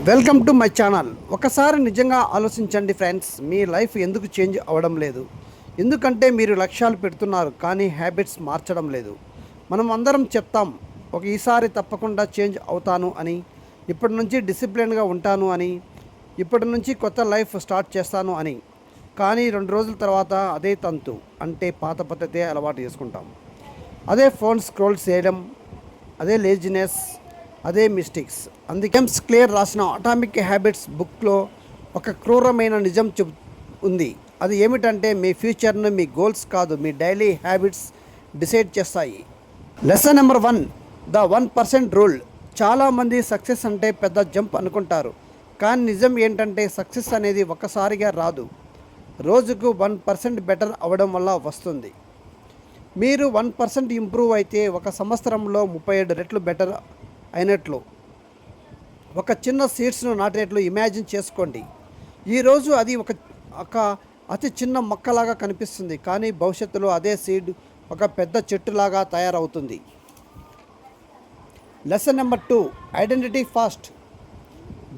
Welcome to my channel. ఒకసారి నిజంగా ఆలోచించండి ఫ్రెండ్స్, మీ లైఫ్ ఎందుకు చేంజ్ అవ్వడం లేదు? ఎందుకంటే మీరు లక్ష్యాలు పెడుతున్నారు కానీ హ్యాబిట్స్ మార్చడం లేదు. మనం అందరం చెప్తాం ఈసారి తప్పకుండా చేంజ్ అవుతాను అని, ఇప్పటి నుంచి డిసిప్లిన్గా ఉంటాను అని, ఇప్పటి నుంచి కొత్త లైఫ్ స్టార్ట్ చేస్తాను అని. కానీ 2 రోజుల తర్వాత అదే తంతు, అంటే పాత పద్ధతే అలవాటు చేసుకుంటాం. అదే ఫోన్ స్క్రోల్ చేయడం, అదే లేజినెస్, అదే మిస్టేక్స్. అందుకే క్లియర్ రాసిన అటామిక్ హ్యాబిట్స్ బుక్లో ఒక క్రూరమైన నిజం ఉంది. అది ఏమిటంటే మీ ఫ్యూచర్ను మీ గోల్స్ కాదు, మీ డైలీ హ్యాబిట్స్ డిసైడ్ చేస్తాయి. Lesson number 1, the 1% rule. చాలామంది సక్సెస్ అంటే పెద్ద జంప్ అనుకుంటారు, కానీ నిజం ఏంటంటే సక్సెస్ అనేది ఒక్కసారిగా రాదు. రోజుకు 1% బెటర్ అవ్వడం వల్ల వస్తుంది. మీరు 1% ఇంప్రూవ్ అయితే ఒక సంవత్సరంలో 37 రెట్లు బెటర్ అయినట్లు. ఒక చిన్న సీడ్స్ను నాటినట్లు ఇమాజిన్ చేసుకోండి. ఈరోజు అది ఒక అతి చిన్న మొక్కలాగా కనిపిస్తుంది, కానీ భవిష్యత్తులో అదే సీడ్ ఒక పెద్ద చెట్టులాగా తయారవుతుంది. Lesson number 2, identity fast.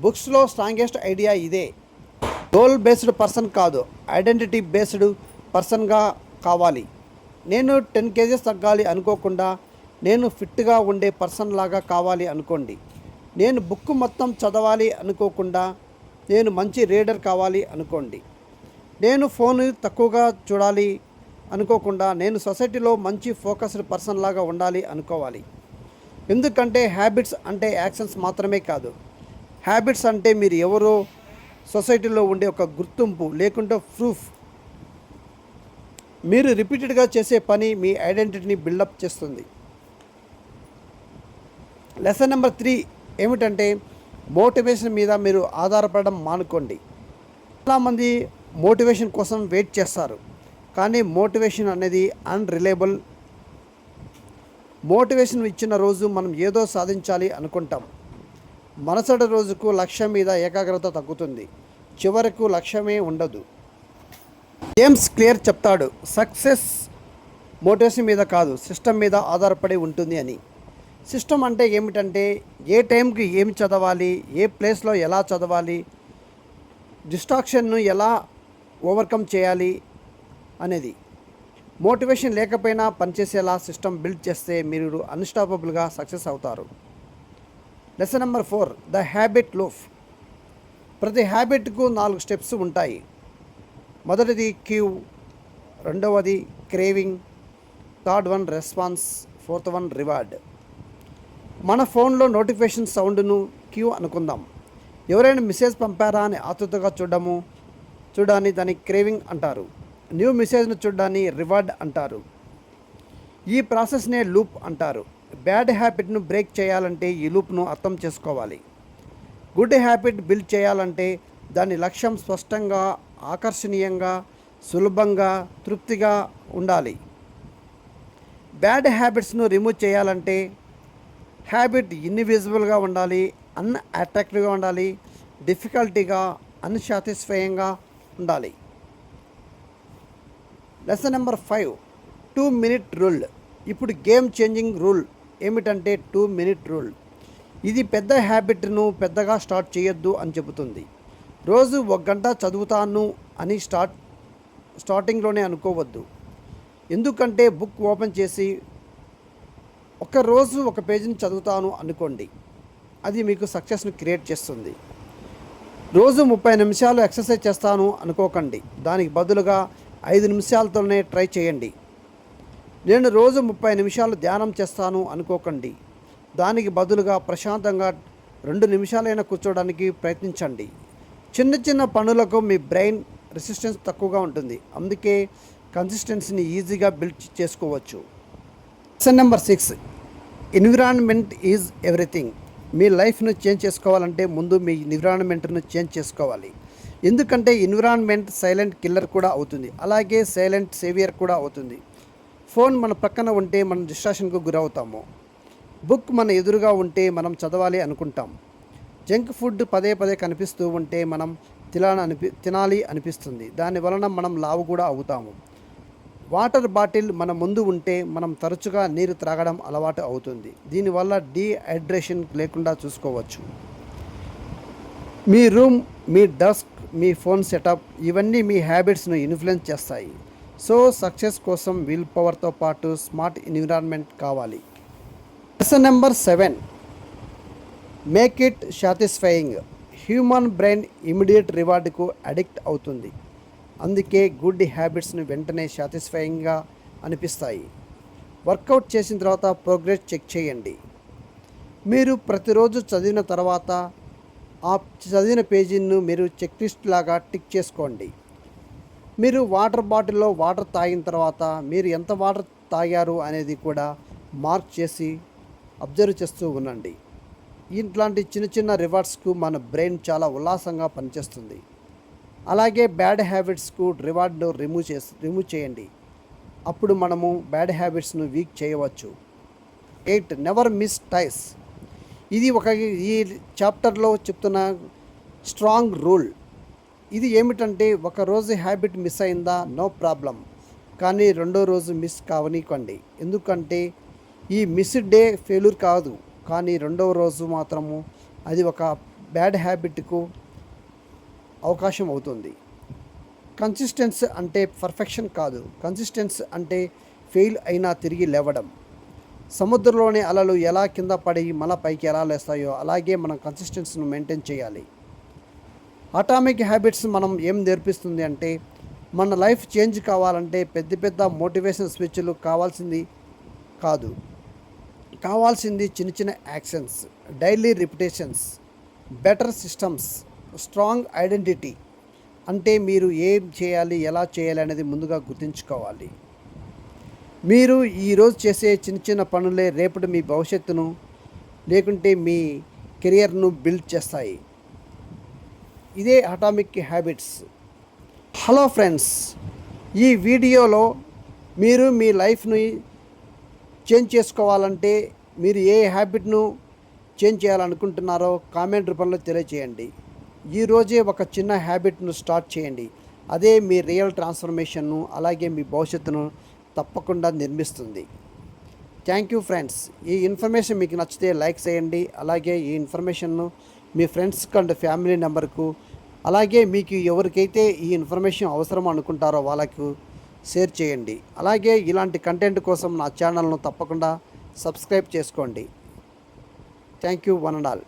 బుక్స్లో స్ట్రాంగెస్ట్ ఐడియా ఇదే. గోల్ బేస్డ్ పర్సన్ కాదు, ఐడెంటిటీ బేస్డ్ పర్సన్గా కావాలి. నేను 10 kgs తగ్గాలి అనుకోకుండా నేను ఫిట్గా ఉండే పర్సన్ లాగా కావాలి అనుకోండి. నేను బుక్ మొత్తం చదవాలి అనుకోకుండా నేను మంచి రీడర్ కావాలి అనుకోండి. నేను ఫోన్ తక్కువగా చూడాలి అనుకోకుండా నేను సొసైటీలో మంచి ఫోకస్డ్ పర్సన్ లాగా ఉండాలి అనుకోవాలి. ఎందుకంటే హ్యాబిట్స్ అంటే యాక్షన్స్ మాత్రమే కాదు. హ్యాబిట్స్ అంటే మీరు ఎవరో సొసైటీలో ఉండే ఒక గుర్తింపు, లేకుంటే ప్రూఫ్. మీరు రిపీటెడ్గా చేసే పని మీ ఐడెంటిటీని బిల్డప్ చేస్తుంది. లెసన్ నెంబర్ 3 ఏమిటంటే మోటివేషన్ మీద మీరు ఆధారపడడం మానుకోండి. చాలామంది మోటివేషన్ కోసం వెయిట్ చేస్తారు, కానీ మోటివేషన్ అనేది అన్రిలయబుల్. మోటివేషన్ ఇచ్చిన రోజు మనం ఏదో సాధించాలి అనుకుంటాం. మరుసటి రోజుకు లక్ష్యం మీద ఏకాగ్రత తగ్గుతుంది, చివరకు లక్ష్యమే ఉండదు. జేమ్స్ క్లియర్ చెప్తాడు, సక్సెస్ మోటివేషన్ మీద కాదు, సిస్టమ్ మీద ఆధారపడి ఉంటుంది అని. సిస్టమ్ అంటే ఏమిటంటే ఏ టైంకి ఏమి చదవాలి, ఏ ప్లేస్లో ఎలా చదవాలి, డిస్ట్రాక్షన్ను ఎలా ఓవర్కమ్ చేయాలి అనేది. మోటివేషన్ లేకపోయినా పనిచేసేలా సిస్టమ్ బిల్డ్ చేస్తే మీరు అన్స్టాపబుల్గా సక్సెస్ అవుతారు. Lesson number 4, the habit loop. ప్రతి హ్యాబిట్కు 4 స్టెప్స్ ఉంటాయి. మొదటిది క్యూ, రెండవది craving, third one response, fourth one reward. మన ఫోన్లో నోటిఫికేషన్ సౌండ్ను క్యూ అనుకుందాం. ఎవరైనా మెసేజ్ పంపారా అని ఆతృతగా చూడడాన్ని దాన్ని క్రేవింగ్ అంటారు. న్యూ మెసేజ్ను చూడడాన్ని రివార్డ్ అంటారు. ఈ ప్రాసెస్నే లూప్ అంటారు. బ్యాడ్ హ్యాబిట్ను బ్రేక్ చేయాలంటే ఈ లూప్ను అర్థం చేసుకోవాలి. గుడ్ హ్యాబిట్ బిల్డ్ చేయాలంటే దాని లక్ష్యం స్పష్టంగా, ఆకర్షణీయంగా, సులభంగా, తృప్తిగా ఉండాలి. బ్యాడ్ హ్యాబిట్స్ను రిమూవ్ చేయాలంటే హ్యాబిట్ ఇన్విజిబుల్గా ఉండాలి, అన్అట్రాక్టివ్గా ఉండాలి, డిఫికల్టీగా, అన్సాటిస్ఫైయింగ్గా ఉండాలి. Lesson number 5, 2 minute rule. ఇప్పుడు గేమ్ చేంజింగ్ రూల్ ఏమిటంటే 2 minute రూల్. ఇది పెద్ద హ్యాబిట్ను పెద్దగా స్టార్ట్ చేయొద్దు అని చెబుతుంది. రోజు 1 గంట చదువుతాను అని స్టార్టింగ్లోనే అనుకోవద్దు. ఎందుకంటే బుక్ ఓపెన్ చేసి రోజు 1 పేజీని చదువుతాను అనుకోండి, అది మీకు సక్సెస్ను క్రియేట్ చేస్తుంది. రోజు 30 నిమిషాలు ఎక్సర్సైజ్ చేస్తాను అనుకోకండి, దానికి బదులుగా 5 నిమిషాలతోనే ట్రై చేయండి. నేను రోజు 30 నిమిషాలు ధ్యానం చేస్తాను అనుకోకండి, దానికి బదులుగా ప్రశాంతంగా 2 నిమిషాలైనా కూర్చోవడానికి ప్రయత్నించండి. చిన్న చిన్న పనులకు మీ బ్రెయిన్ రెసిస్టెన్స్ తక్కువగా ఉంటుంది, అందుకే కన్సిస్టెన్సీని ఈజీగా బిల్డ్ చేసుకోవచ్చు. Lesson number 6, environment is everything. మీ లైఫ్ను చేంజ్ చేసుకోవాలంటే ముందు మీ ఎన్విరాన్మెంట్ను చేంజ్ చేసుకోవాలి. ఎందుకంటే ఎన్విరాన్మెంట్ సైలెంట్ కిల్లర్ కూడా అవుతుంది, అలాగే సైలెంట్ సేవియర్ కూడా అవుతుంది. ఫోన్ మన పక్కన ఉంటే మనం డిస్ట్రాక్షన్కు గురవుతాము. బుక్ మన ఎదురుగా ఉంటే మనం చదవాలి అనుకుంటాం. జంక్ ఫుడ్ పదే పదే కనిపిస్తూ ఉంటే మనం తినాలి అనిపిస్తుంది, దానివలన మనం లావు కూడా అవుతాము. వాటర్ బాటిల్ మన ముందు ఉంటే మనం తరచుగా నీరు త్రాగడం అలవాటు అవుతుంది, దీనివల్ల డీహైడ్రేషన్ లేకుండా చూసుకోవచ్చు. మీ రూమ్, మీ డెస్క్, మీ ఫోన్ సెటప్ ఇవన్నీ మీ హ్యాబిట్స్ను ఇన్ఫ్లుయెన్స్ చేస్తాయి. సో సక్సెస్ కోసం విల్ పవర్తో పాటు స్మార్ట్ ఎన్విరాన్మెంట్ కావాలి. Lesson number 7, make it satisfying. Human brain immediate రివార్డ్కు అడిక్ట్ అవుతుంది. అందుకే గుడ్ హ్యాబిట్స్ను వెంటనే సాటిస్ఫైయింగ్గా అనిపిస్తాయి. వర్కౌట్ చేసిన తర్వాత ప్రోగ్రెస్ చెక్ చేయండి. మీరు ప్రతిరోజు చదివిన తర్వాత ఆ చదివిన పేజీను మీరు చెక్ లిస్ట్ లాగా టిక్ చేసుకోండి. మీరు వాటర్ బాటిల్లో వాటర్ తాగిన తర్వాత మీరు ఎంత వాటర్ తాగారు అనేది కూడా మార్క్ చేసి అబ్జర్వ్ చేస్తూ ఉండండి. ఇట్లాంటి చిన్న చిన్న రివార్డ్స్కు మన బ్రెయిన్ చాలా ఉల్లాసంగా పనిచేస్తుంది. అలాగే బ్యాడ్ హ్యాబిట్స్కు రివార్డ్ను రిమూవ్ చేయండి. అప్పుడు మనము బ్యాడ్ హ్యాబిట్స్ను వీక్ చేయవచ్చు. 8, నెవర్ మిస్ టైస్. ఇది ఈ చాప్టర్లో చెప్తున్న స్ట్రాంగ్ రూల్. ఇది ఏమిటంటే, ఒకరోజు హ్యాబిట్ మిస్ అయిందా నో ప్రాబ్లం, కానీ రెండో రోజు మిస్ కావనీకండి. ఎందుకంటే ఈ మిస్డ్ డే ఫెయిల్యూర్ కాదు, కానీ రెండవ రోజు మాత్రము అది ఒక బ్యాడ్ హ్యాబిట్కు అవకాశం అవుతుంది. కన్సిస్టెన్స్ అంటే పర్ఫెక్షన్ కాదు, కన్సిస్టెన్స్ అంటే ఫెయిల్ అయినా తిరిగి లేవడం. సముద్రంలోని అలలు ఎలా కింద పడి మళ్ళా పైకి ఎలా లేస్తాయో అలాగే మనం కన్సిస్టెన్సీని మెయింటైన్ చేయాలి. అటామిక్ హ్యాబిట్స్ మనం ఏం నేర్పిస్తుంది అంటే, మన లైఫ్ చేంజ్ కావాలంటే పెద్ద పెద్ద మోటివేషన్ స్విచ్లు కావాల్సింది చిన్న చిన్న actions, daily repetitions, better systems, strong identity. అంటే మీరు ఏం చేయాలి, ఎలా చేయాలి అనేది ముందుగా గుర్తుంచుకోవాలి. మీరు ఈరోజు చేసే చిన్న చిన్న పనులే రేపటి మీ భవిష్యత్తును లేకుంటే మీ కెరియర్ను బిల్డ్ చేస్తాయి. ఇదే అటామిక్ హ్యాబిట్స్. హలో ఫ్రెండ్స్, ఈ వీడియోలో మీరు మీ లైఫ్ని చేంజ్ చేసుకోవాలంటే మీరు ఏ హ్యాబిట్ను చేంజ్ చేయాలనుకుంటున్నారో కామెంట్ రూపంలో తెలియచేయండి. ఈరోజే ఒక చిన్న హ్యాబిట్ను స్టార్ట్ చేయండి. అదే మీ రియల్ ట్రాన్స్ఫర్మేషన్ను అలాగే మీ భవిష్యత్తును తప్పకుండా నిర్మిస్తుంది. Thank you friends. ఈ ఇన్ఫర్మేషన్ మీకు నచ్చితే లైక్ చేయండి. అలాగే ఈ ఇన్ఫర్మేషన్ను మీ ఫ్రెండ్స్ అండ్ ఫ్యామిలీ మెంబర్కు, అలాగే మీకు ఎవరికైతే ఈ ఇన్ఫర్మేషన్ అవసరం అనుకుంటారో వాళ్ళకు షేర్ చేయండి. అలాగే ఇలాంటి కంటెంట్ కోసం నా ఛానల్ను తప్పకుండా సబ్స్క్రైబ్ చేసుకోండి. Thank you one and all.